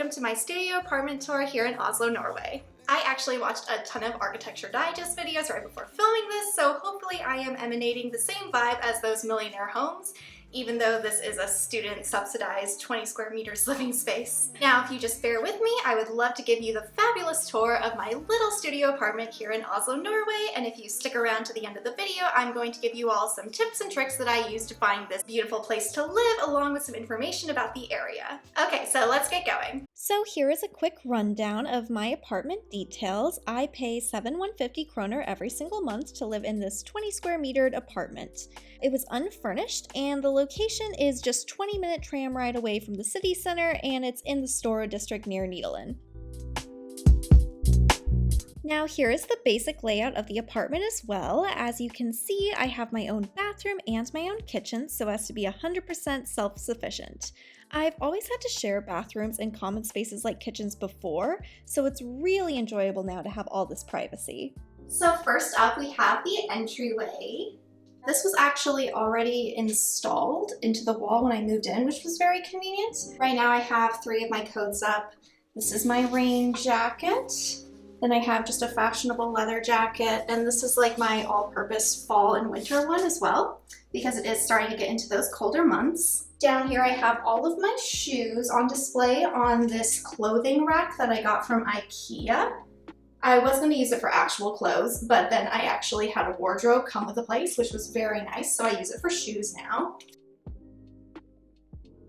welcome to my studio apartment tour here in Oslo, Norway. I actually watched a ton of Architecture Digest videos right before filming this, so hopefully I am emanating the same vibe as those millionaire homes, even though this is a student-subsidized 20 square meters living space. Now, if you just bear with me, I would love to give you the fabulous tour of my little studio apartment here in Oslo, Norway, and if you stick around to the end of the video, I'm going to give you all some tips and tricks that I use to find this beautiful place to live, along with some information about the area. Okay, so let's get going. So here is a quick rundown of my apartment details. I pay 750 kroner every single month to live in this 20 square metered apartment. It was unfurnished, and the location is just 20-minute tram ride away from the city center, and it's in the Storo district near Nydalen. Now here is the basic layout of the apartment as well. As you can see, I have my own bathroom and my own kitchen so as to be 100% self-sufficient. I've always had to share bathrooms and common spaces like kitchens before, so it's really enjoyable now to have all this privacy. So first up, we have the entryway. This was actually already installed into the wall when I moved in, which was very convenient. Right now I have 3 of my coats up. This is my rain jacket. Then I have just a fashionable leather jacket, and this is like my all-purpose fall and winter one as well, because it is starting to get into those colder months. Down here I have all of my shoes on display on this clothing rack that I got from IKEA. I was going to use it for actual clothes, but then I actually had a wardrobe come with the place, which was very nice, so I use it for shoes now.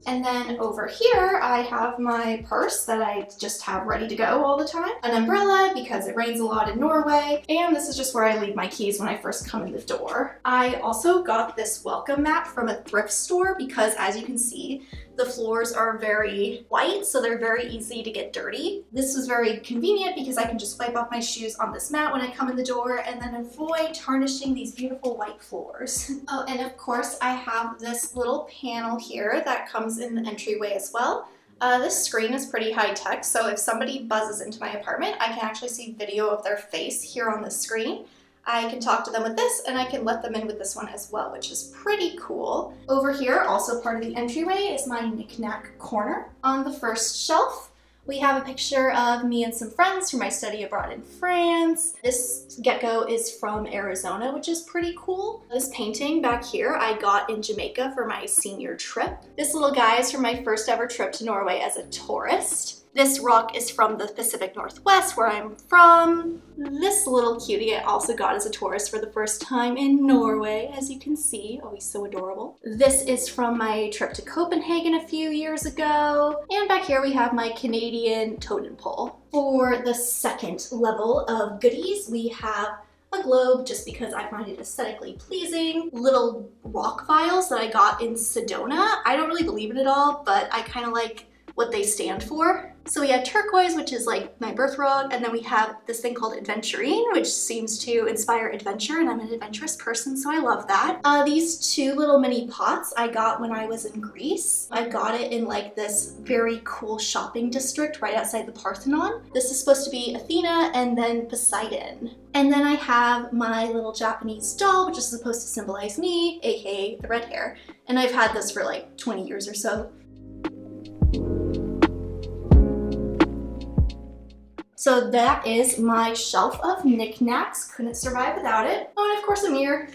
And then over here, I have my purse that I just have ready to go all the time. An umbrella because it rains a lot in Norway. And this is just where I leave my keys when I first come in the door. I also got this welcome mat from a thrift store because, as you can see, the floors are very white, so they're very easy to get dirty. This was very convenient because I can just wipe off my shoes on this mat when I come in the door and then avoid tarnishing these beautiful white floors. Oh, and of course I have this little panel here that comes in the entryway as well. This screen is pretty high tech, so if somebody buzzes into my apartment, I can actually see video of their face here on the screen. I can talk to them with this, and I can let them in with this one as well, which is pretty cool. Over here, also part of the entryway, is my knick-knack corner. On the first shelf, we have a picture of me and some friends from my study abroad in France. This gecko is from Arizona, which is pretty cool. This painting back here I got in Jamaica for my senior trip. This little guy is from my first ever trip to Norway as a tourist. This rock is from the Pacific Northwest, where I'm from. This little cutie I also got as a tourist for the first time in Norway, as you can see. Oh, he's so adorable. This is from my trip to Copenhagen a few years ago. And back here we have my Canadian totem pole. For the second level of goodies, we have a globe, just because I find it aesthetically pleasing. Little rock vials that I got in Sedona. I don't really believe in it all, but I kind of like what they stand for. So we have turquoise, which is like my birth rock, and then we have this thing called adventurine, which seems to inspire adventure, and I'm an adventurous person, so I love that. These 2 little mini pots I got when I was in Greece. I got it in like this very cool shopping district right outside the Parthenon. This is supposed to be Athena and then Poseidon. And then I have my little Japanese doll, which is supposed to symbolize me, aka the red hair. And I've had this for like 20 years or so. So that is my shelf of knickknacks. Couldn't survive without it. Oh, and of course a mirror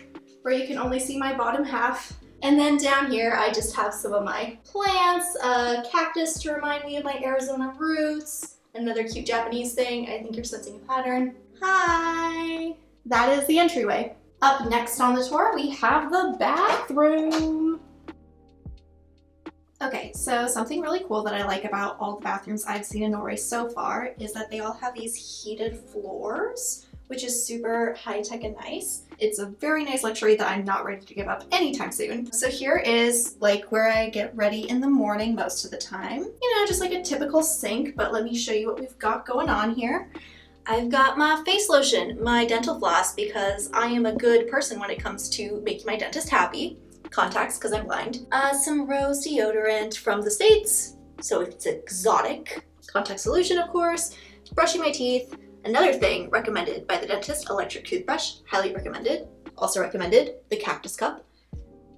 where you can only see my bottom half. And then down here I just have some of my plants, a cactus to remind me of my Arizona roots, another cute Japanese thing. I think you're sensing a pattern. Hi! That is the entryway. Up next on the tour we have the bathroom. Okay, so something really cool that I like about all the bathrooms I've seen in Norway so far is that they all have these heated floors, which is super high-tech and nice. It's a very nice luxury that I'm not ready to give up anytime soon. So here is like where I get ready in the morning most of the time. You know, just like a typical sink, but let me show you what we've got going on here. I've got my face lotion, my dental floss, because I am a good person when it comes to making my dentist happy. Contacts because I'm blind. Some rose deodorant from the States, so it's exotic. Contact solution, of course. Brushing my teeth. Another thing recommended by the dentist, electric toothbrush, highly recommended. Also recommended, the cactus cup.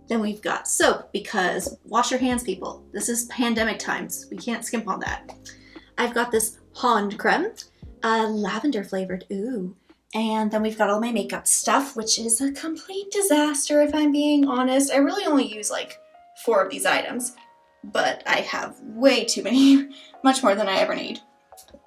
Then we've got soap, because wash your hands, people. This is pandemic times. We can't skimp on that. I've got this hand creme, lavender flavored, ooh. And then we've got all my makeup stuff, which is a complete disaster if I'm being honest. I really only use like 4 of these items, but I have way too many, much more than I ever need.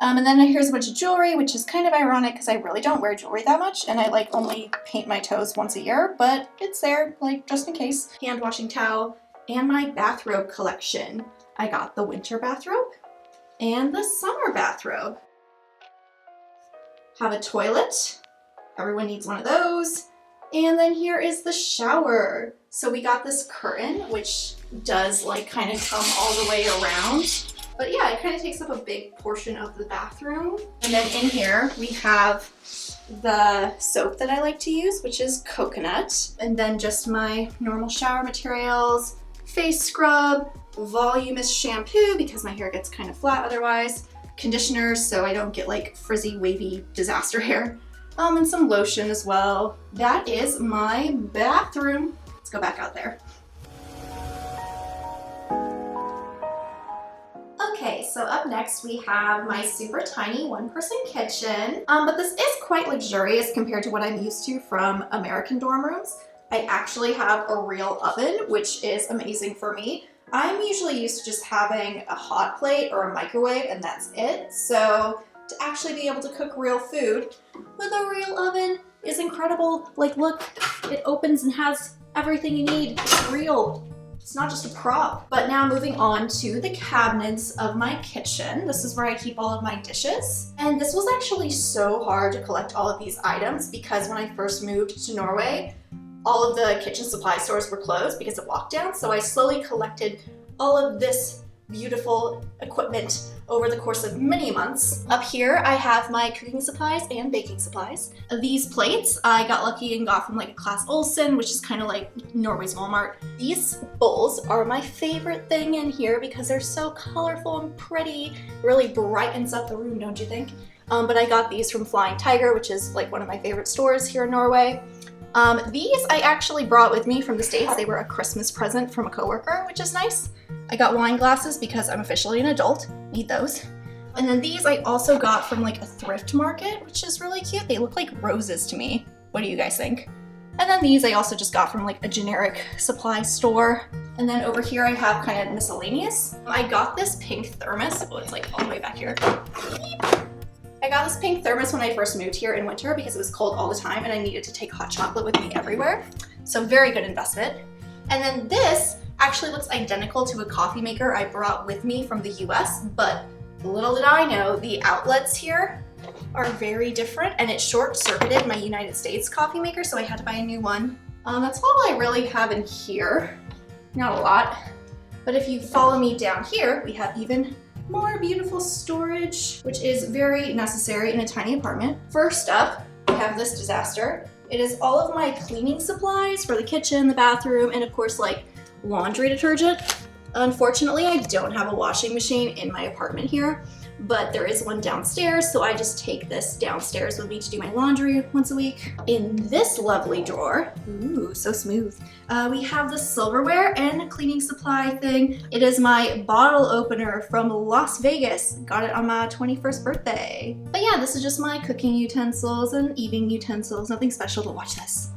And then here's a bunch of jewelry, which is kind of ironic because I really don't wear jewelry that much, and I like only paint my toes once a year, but it's there, like just in case. Hand washing towel, and my bathrobe collection. I got the winter bathrobe and the summer bathrobe. Have a toilet. Everyone needs one of those. And then here is the shower. So we got this curtain, which does like kind of come all the way around. But yeah, it kind of takes up a big portion of the bathroom. And then in here we have the soap that I like to use, which is coconut. And then just my normal shower materials, face scrub, voluminous shampoo because my hair gets kind of flat otherwise, conditioner so I don't get like frizzy, wavy disaster hair, and some lotion as well. That is my bathroom. Let's go back out there. Okay, so up next we have my super tiny 1-person kitchen, but this is quite luxurious compared to what I'm used to from American dorm rooms. I actually have a real oven, which is amazing for me. I'm usually used to just having a hot plate or a microwave and that's it. So to actually be able to cook real food with a real oven is incredible. Like look, it opens and has everything you need. It's real. It's not just a prop. But now moving on to the cabinets of my kitchen. This is where I keep all of my dishes. And this was actually so hard to collect all of these items because when I first moved to Norway, all of the kitchen supply stores were closed because of lockdown. So I slowly collected all of this beautiful equipment over the course of many months. Up here, I have my cooking supplies and baking supplies. These plates, I got lucky and got from like a Claes Olsen, which is kind of like Norway's Walmart. These bowls are my favorite thing in here because they're so colorful and pretty. Really brightens up the room, don't you think? But I got these from Flying Tiger, which is like one of my favorite stores here in Norway. These I actually brought with me from the States. They were a Christmas present from a coworker, which is nice. I got wine glasses because I'm officially an adult. Need those. And then these I also got from like a thrift market, which is really cute. They look like roses to me. What do you guys think? And then these I also just got from like a generic supply store. And then over here I have kind of miscellaneous. I got this pink thermos. Oh, it's like all the way back here. I got this pink thermos when I first moved here in winter because it was cold all the time and I needed to take hot chocolate with me everywhere. So very good investment. And then this actually looks identical to a coffee maker I brought with me from the US, but little did I know the outlets here are very different and it short-circuited my United States coffee maker, so I had to buy a new one. That's all I really have in here. Not a lot. But if you follow me down here, we have even more beautiful storage, which is very necessary in a tiny apartment. First up, we have this disaster. It is all of my cleaning supplies for the kitchen, the bathroom, and of course like laundry detergent. Unfortunately, I don't have a washing machine in my apartment here, but there is one downstairs, so I just take this downstairs with me to do my laundry once a week. In this lovely drawer, ooh, so smooth, we have the silverware and a cleaning supply thing. It is my bottle opener from Las Vegas. Got it on my 21st birthday. But yeah, this is just my cooking utensils and eating utensils. Nothing special, but watch this.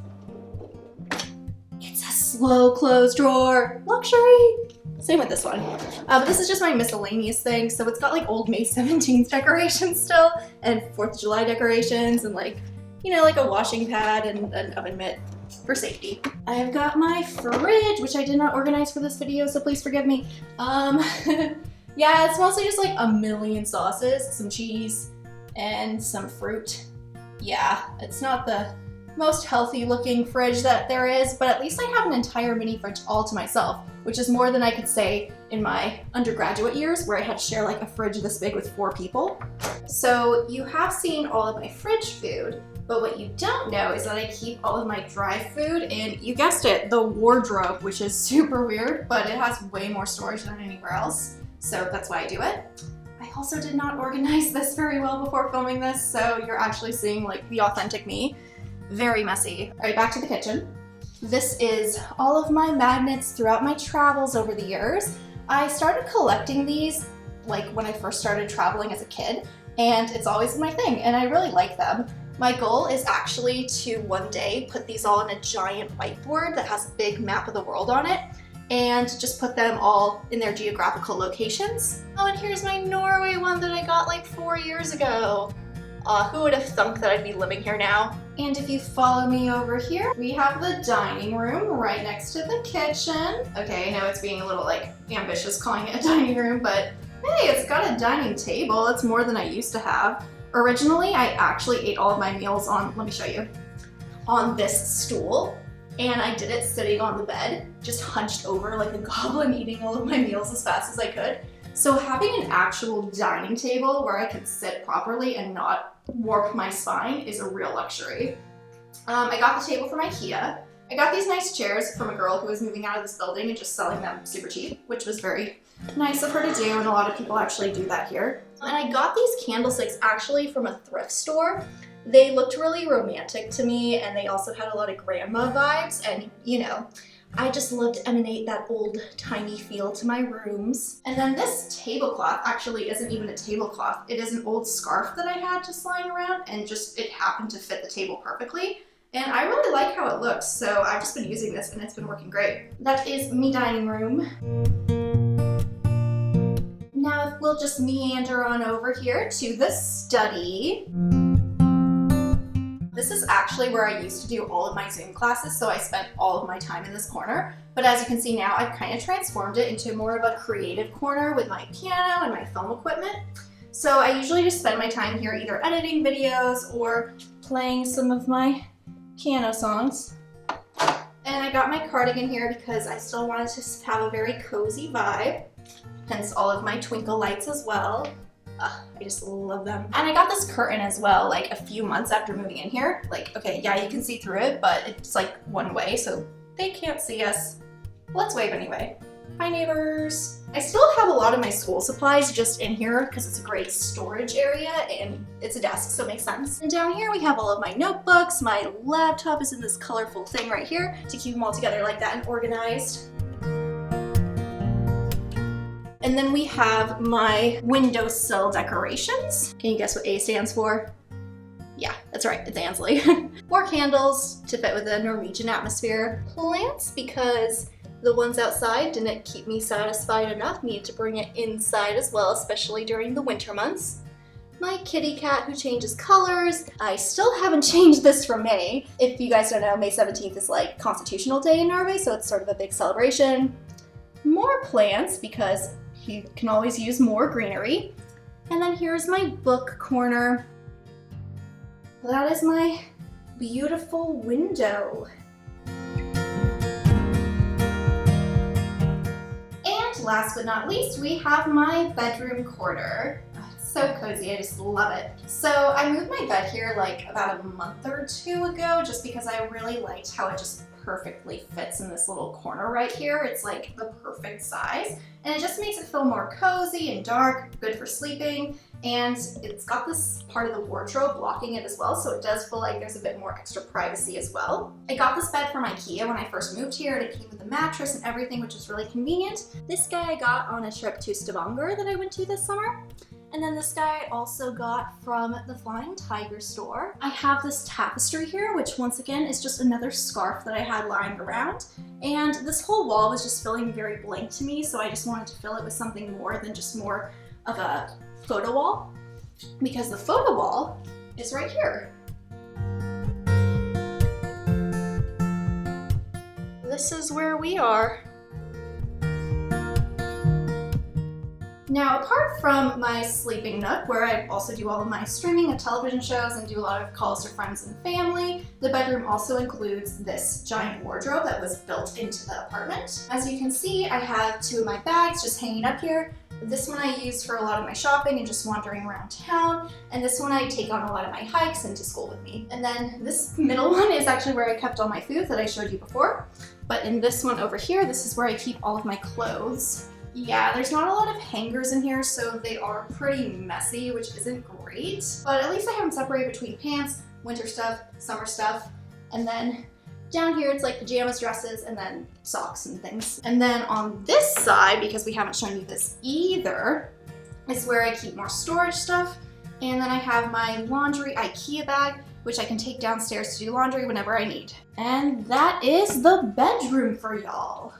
It's a slow close drawer. Luxury. Same with this one. But this is just my miscellaneous thing. So it's got like old May 17th decorations still and 4th of July decorations and like, you know, like a washing pad and an oven mitt for safety. I have got my fridge, which I did not organize for this video, so please forgive me. Yeah, it's mostly just like a million sauces, some cheese, and some fruit. Yeah, it's not the most healthy looking fridge that there is, but at least I have an entire mini fridge all to myself, which is more than I could say in my undergraduate years where I had to share like a fridge this big with 4 people. So you have seen all of my fridge food, but what you don't know is that I keep all of my dry food in, you guessed it, the wardrobe, which is super weird, but it has way more storage than anywhere else. So that's why I do it. I also did not organize this very well before filming this, so you're actually seeing like the authentic me. Very messy. All right, back to the kitchen. This is all of my magnets throughout my travels over the years. I started collecting these like when I first started traveling as a kid, and it's always been my thing, and I really like them. My goal is actually to one day put these all in a giant whiteboard that has a big map of the world on it, and just put them all in their geographical locations. Oh, and here's my Norway one that I got like 4 years ago. Who would have thunk that I'd be living here now? And if you follow me over here, we have the dining room right next to the kitchen. Okay, I know it's being a little like ambitious calling it a dining room, but hey, it's got a dining table. It's more than I used to have. Originally, I actually ate all of my meals on, let me show you, on this stool. And I did it sitting on the bed, just hunched over like a goblin, eating all of my meals as fast as I could. So having an actual dining table where I can sit properly and not warp my spine is a real luxury. I got the table from IKEA. I got these nice chairs from a girl who was moving out of this building and just selling them super cheap, which was very nice of her to do, and a lot of people actually do that here. And I got these candlesticks actually from a thrift store. They looked really romantic to me, and they also had a lot of grandma vibes, and you know, I just love to emanate that old timey feel to my rooms. And then this tablecloth actually isn't even a tablecloth. It is an old scarf that I had just lying around, and just it happened to fit the table perfectly. And I really like how it looks, so I've just been using this and it's been working great. That is me dining room. Now if we'll just meander on over here to the study. This is actually where I used to do all of my Zoom classes, so I spent all of my time in this corner. But as you can see now, I've kind of transformed it into more of a creative corner with my piano and my film equipment. So I usually just spend my time here either editing videos or playing some of my piano songs. And I got my cardigan here because I still wanted to have a very cozy vibe, hence all of my twinkle lights as well. I just love them. And I got this curtain as well, like a few months after moving in here. Like, okay, yeah, you can see through it, but it's like one way, so they can't see us. Let's wave anyway. Hi neighbors. I still have a lot of my school supplies just in here because it's a great storage area and it's a desk, so it makes sense. And down here we have all of my notebooks. My laptop is in this colorful thing right here to keep them all together like that and organized. And then we have my windowsill decorations. Can you guess what A stands for? Yeah, that's right, it's Ansley. More candles to fit with the Norwegian atmosphere. Plants, because the ones outside didn't keep me satisfied enough. Needed to bring it inside as well, especially during the winter months. My kitty cat who changes colors. I still haven't changed this from May. If you guys don't know, May 17th is like Constitutional Day in Norway, so it's sort of a big celebration. More plants, because you can always use more greenery. And then here's my book corner. That is my beautiful window. And last but not least, we have my bedroom corner. Oh, it's so cozy, I just love it. So I moved my bed here like about a month or two ago just because I really liked how it just perfectly fits in this little corner right here. It's like the perfect size, and it just makes it feel more cozy and dark, good for sleeping, and it's got this part of the wardrobe blocking it as well, so it does feel like there's a bit more extra privacy as well. I got this bed from IKEA when I first moved here, and it came with a mattress and everything, which was really convenient. This guy I got on a trip to Stavanger that I went to this summer. And then this guy I also got from the Flying Tiger store. I have this tapestry here, which once again is just another scarf that I had lying around. And this whole wall was just feeling very blank to me, so I just wanted to fill it with something more than just more of a photo wall, because the photo wall is right here. This is where we are. Now, apart from my sleeping nook, where I also do all of my streaming of television shows and do a lot of calls to friends and family, the bedroom also includes this giant wardrobe that was built into the apartment. As you can see, I have two of my bags just hanging up here. This one I use for a lot of my shopping and just wandering around town, and this one I take on a lot of my hikes and to school with me. And then this middle one is actually where I kept all my food that I showed you before. But in this one over here, this is where I keep all of my clothes. Yeah, there's not a lot of hangers in here, so they are pretty messy, which isn't great. But at least I have them separated between pants, winter stuff, summer stuff, and then down here it's like pajamas, dresses, and then socks and things. And then on this side, because we haven't shown you this either, is where I keep more storage stuff. And then I have my laundry IKEA bag, which I can take downstairs to do laundry whenever I need. And that is the bedroom for y'all.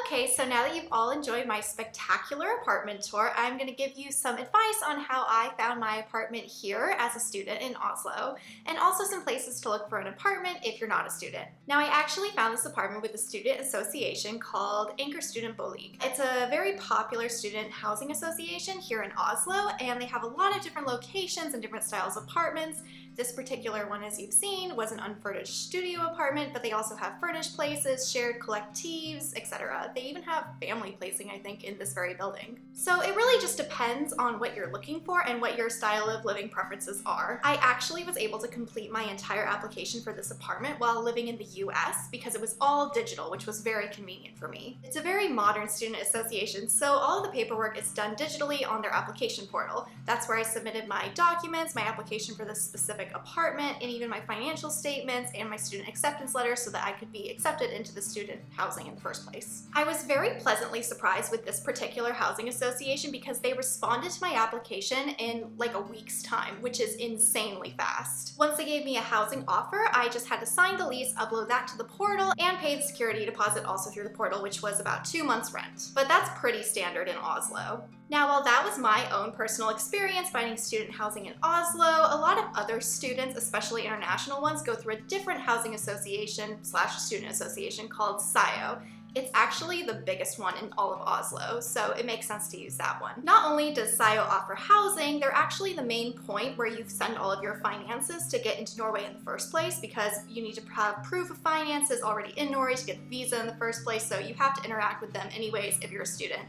Okay, so now that you've all enjoyed my spectacular apartment tour, I'm going to give you some advice on how I found my apartment here as a student in Oslo, and also some places to look for an apartment if you're not a student. Now, I actually found this apartment with a student association called Anker Student Apartments. It's a very popular student housing association here in Oslo, and they have a lot of different locations and different styles of apartments. This particular one, as you've seen, was an unfurnished studio apartment, but they also have furnished places, shared collectives, etc. They even have family placing, I think, in this very building. So it really just depends on what you're looking for and what your style of living preferences are. I actually was able to complete my entire application for this apartment while living in the US because it was all digital, which was very convenient for me. It's a very modern student association, so all of the paperwork is done digitally on their application portal. That's where I submitted my documents, my application for this specific apartment, and even my financial statements and my student acceptance letter so that I could be accepted into the student housing in the first place. I was very pleasantly surprised with this particular housing association because they responded to my application in like a week's time, which is insanely fast. Once they gave me a housing offer, I just had to sign the lease, upload that to the portal, and pay the security deposit also through the portal, which was about 2 months rent. But that's pretty standard in Oslo. Now, while that was my own personal experience finding student housing in Oslo, a lot of other students, especially international ones, go through a different housing association / student association called SIO. It's actually the biggest one in all of Oslo, so it makes sense to use that one. Not only does SIO offer housing, they're actually the main point where you send all of your finances to get into Norway in the first place, because you need to have proof of finances already in Norway to get the visa in the first place, so you have to interact with them anyways if you're a student.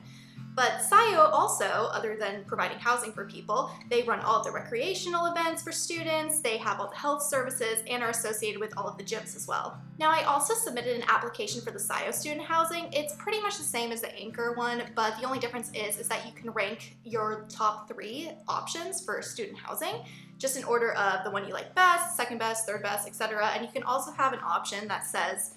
But SIO also, other than providing housing for people, they run all of the recreational events for students, they have all the health services, and are associated with all of the gyms as well. Now, I also submitted an application for the SIO student housing. It's pretty much the same as the Anker one, but the only difference is that you can rank your top 3 options for student housing, just in order of the one you like best, second best, third best, etc. And you can also have an option that says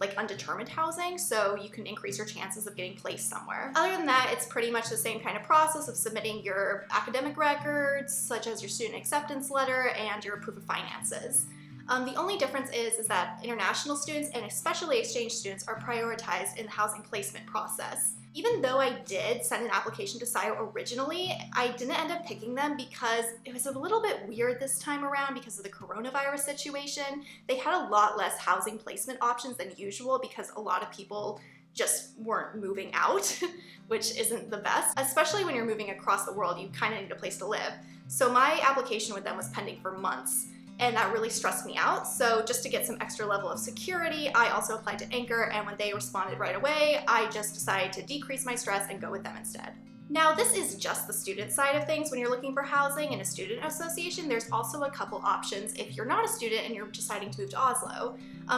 like undetermined housing, so you can increase your chances of getting placed somewhere. Other than that, it's pretty much the same kind of process of submitting your academic records, such as your student acceptance letter and your proof of finances. The only difference is that international students and especially exchange students are prioritized in the housing placement process. Even though I did send an application to SIO originally, I didn't end up picking them because it was a little bit weird this time around because of the coronavirus situation. They had a lot less housing placement options than usual because a lot of people just weren't moving out, which isn't the best. Especially when you're moving across the world, you kind of need a place to live. So my application with them was pending for months, and that really stressed me out. So just to get some extra level of security, I also applied to Anker, and when they responded right away, I just decided to decrease my stress and go with them instead. Now, this is just the student side of things. When you're looking for housing in a student association, there's also a couple options if you're not a student and you're deciding to move to Oslo.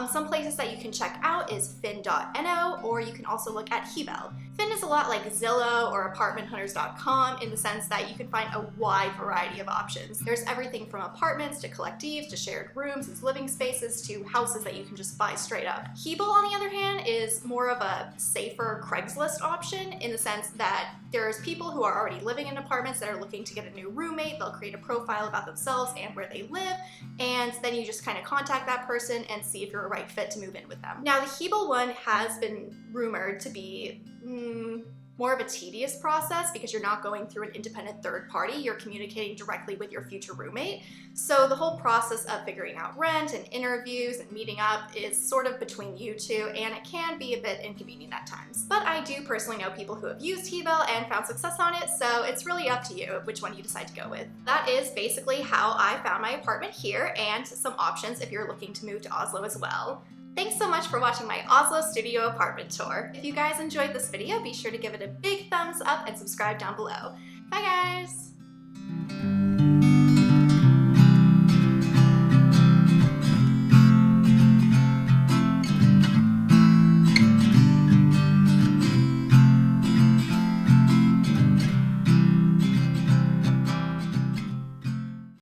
Some places that you can check out is Finn.no, or you can also look at Hybel. Finn is a lot like Zillow or ApartmentHunters.com in the sense that you can find a wide variety of options. There's everything from apartments to collectives to shared rooms and living spaces to houses that you can just buy straight up. Hybel, on the other hand, is more of a safer Craigslist option in the sense that there's people who are already living in apartments that are looking to get a new roommate. They'll create a profile about themselves and where they live, and then you just kind of contact that person and see if you're a right fit to move in with them. Now, the Hybel one has been rumored to be more of a tedious process because you're not going through an independent third party, you're communicating directly with your future roommate. So the whole process of figuring out rent and interviews and meeting up is sort of between you two, and it can be a bit inconvenient at times. But I do personally know people who have used Hybel and found success on it, so it's really up to you which one you decide to go with. That is basically how I found my apartment here, and some options if you're looking to move to Oslo as well. Thanks so much for watching my Oslo studio apartment tour. If you guys enjoyed this video, be sure to give it a big thumbs up and subscribe down below. Bye guys!